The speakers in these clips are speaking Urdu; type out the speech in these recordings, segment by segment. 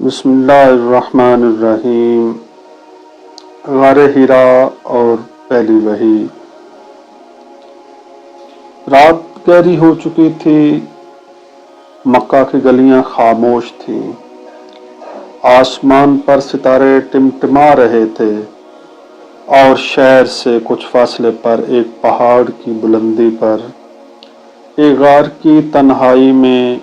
بسم اللہ الرحمن الرحیم۔ غار ہرا اور پہلی وحی۔ رات گہری ہو چکی تھی، مکہ کی گلیاں خاموش تھیں، آسمان پر ستارے ٹمٹما رہے تھے اور شہر سے کچھ فاصلے پر ایک پہاڑ کی بلندی پر ایک غار کی تنہائی میں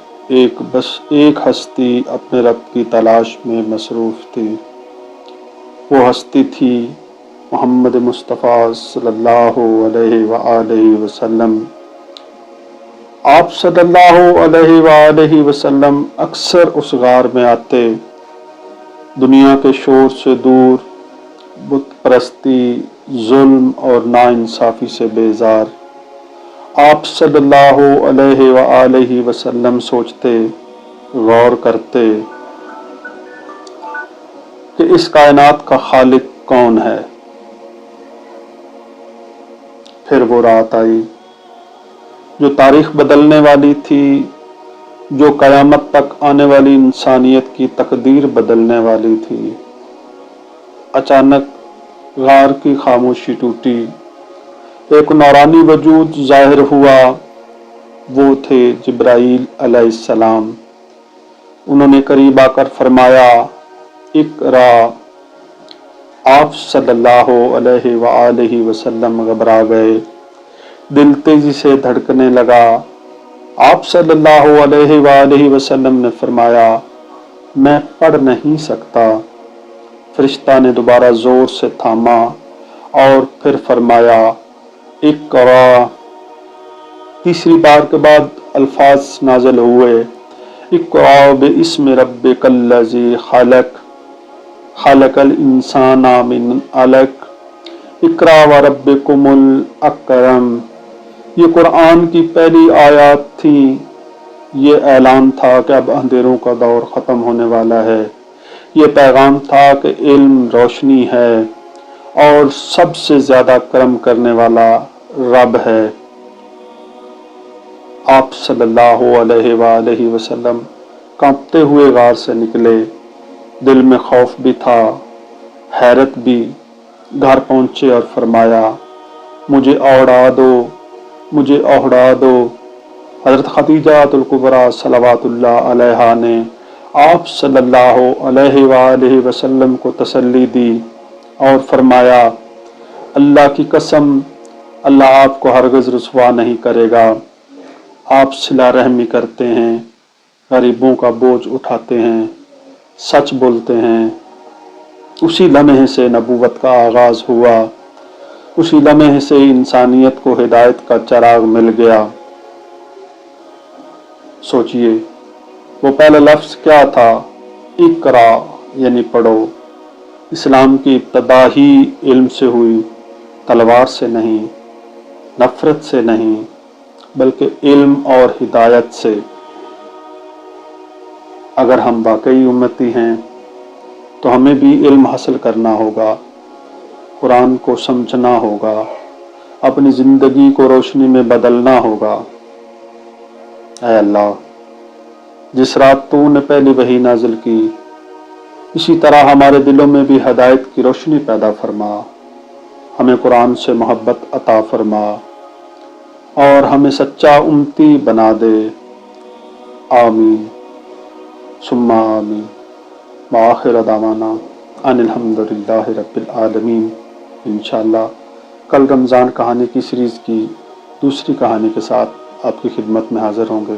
بس ایک ہستی اپنے رب کی تلاش میں مصروف تھی۔ وہ ہستی تھی محمد مصطفیٰ صلی اللہ علیہ وآلہ وسلم۔ آپ صلی اللہ علیہ وآلہ وسلم اکثر اس غار میں آتے، دنیا کے شور سے دور، بت پرستی، ظلم اور ناانصافی سے بیزار۔ آپ صلی اللہ علیہ وآلہ وسلم سوچتے، غور کرتے کہ اس کائنات کا خالق کون ہے۔ پھر وہ رات آئی جو تاریخ بدلنے والی تھی، جو قیامت تک آنے والی انسانیت کی تقدیر بدلنے والی تھی۔ اچانک غار کی خاموشی ٹوٹی، ایک نورانی وجود ظاہر ہوا۔ وہ تھے جبرائیل علیہ السلام۔ انہوں نے قریب آ کر فرمایا، اقرا۔ آپ صلی اللہ علیہ وآلہ وسلم گھبرا گئے، دل تیزی سے دھڑکنے لگا۔ آپ صلی اللہ علیہ وآلہ وسلم نے فرمایا، میں پڑھ نہیں سکتا۔ فرشتہ نے دوبارہ زور سے تھاما اور پھر فرمایا، اقرا۔ تیسری بار کے بعد الفاظ نازل ہوئے، اقرا باسم ربک الذی خلق، خلق الانسان من علق، اقرا وربکم الاکرم۔ یہ قرآن کی پہلی آیات تھی۔ یہ اعلان تھا کہ اب اندھیروں کا دور ختم ہونے والا ہے۔ یہ پیغام تھا کہ علم روشنی ہے اور سب سے زیادہ کرم کرنے والا رب ہے۔ آپ صلی اللہ علیہ وآلہ وسلم کانپتے ہوئے غار سے نکلے، دل میں خوف بھی تھا، حیرت بھی۔ گھر پہنچے اور فرمایا، مجھے اوڑا دو، مجھے اوڑا دو۔ حضرت خدیجہ الکبریٰ صلوات اللہ علیہا نے آپ صلی اللہ علیہ وآلہ وسلم کو تسلی دی اور فرمایا، اللہ کی قسم، اللہ آپ کو ہرگز رسوا نہیں کرے گا۔ آپ صلہ رحمی کرتے ہیں، غریبوں کا بوجھ اٹھاتے ہیں، سچ بولتے ہیں۔ اسی لمحے سے نبوت کا آغاز ہوا، اسی لمحے سے انسانیت کو ہدایت کا چراغ مل گیا۔ سوچئے، وہ پہلا لفظ کیا تھا؟ اقرا، یعنی پڑھو۔ اسلام کی ابتدا ہی علم سے ہوئی، تلوار سے نہیں، نفرت سے نہیں، بلکہ علم اور ہدایت سے۔ اگر ہم واقعی امتی ہیں تو ہمیں بھی علم حاصل کرنا ہوگا، قرآن کو سمجھنا ہوگا، اپنی زندگی کو روشنی میں بدلنا ہوگا۔ اے اللہ، جس رات تو نے پہلی وحی نازل کی، اسی طرح ہمارے دلوں میں بھی ہدایت کی روشنی پیدا فرما، ہمیں قرآن سے محبت عطا فرما اور ہمیں سچا امتی بنا دے۔ آمین ثم آمین۔ وآخر دعوانا ان الحمدللہ رب العالمین۔ انشاءاللہ کل رمضان کہانی کی سیریز کی دوسری کہانی کے ساتھ آپ کی خدمت میں حاضر ہوں گے۔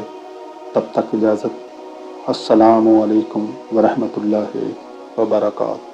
تب تک اجازت۔ السلام علیکم ورحمۃ اللہ وبرکاتہ۔